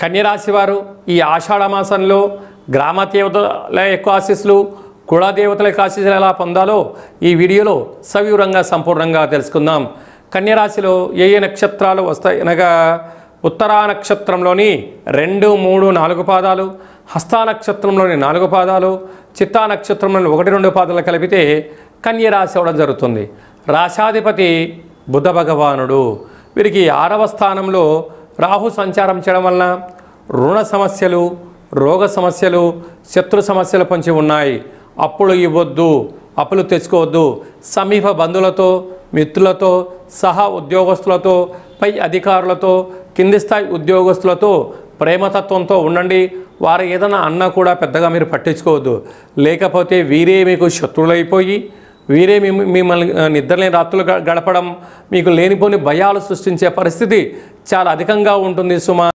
కన్యరాశి వారు ఈ ఆషాఢ మాసంలో గ్రామ దేవతల యొక్క ఆశీస్సులు, కులదేవతల యొక్క ఆశీస్సులు ఎలా పొందాలో ఈ వీడియోలో సవివరంగా సంపూర్ణంగా తెలుసుకుందాం. కన్యరాశిలో ఏ ఏ నక్షత్రాలు వస్తాయి అనగా ఉత్తరా నక్షత్రంలోని 2, 3, 4 పాదాలు, హస్తా నక్షత్రంలోని 4 పాదాలు, చిత్తా నక్షత్రంలోని 1, 2 పాదాలు కలిపితే కన్యరాశి అవడం జరుగుతుంది. రాశాధిపతి బుధ భగవానుడు. వీరికి 6వ స్థానంలో రాహు సంచారం చేయడం వలన రుణ సమస్యలు, రోగ సమస్యలు, శత్రు సమస్యలు పొంచి ఉన్నాయి. అప్పులు ఇవ్వద్దు, అప్పులు తెచ్చుకోవద్దు. సమీప బంధువులతో, మిత్రులతో, సహా ఉద్యోగస్తులతో, పై అధికారులతో, కింది స్థాయి ఉద్యోగస్తులతో ప్రేమతత్వంతో ఉండండి. వారు ఏదైనా అన్నా కూడా పెద్దగా మీరు పట్టించుకోవద్దు. లేకపోతే వీరే మీకు శత్రువులైపోయి వీరే మిమ్మల్ని నిద్రలేని రాత్రులు గడపడం, మీకు లేనిపోని భయాలు సృష్టించే పరిస్థితి చాలా అధికంగా ఉంటుంది సుమా.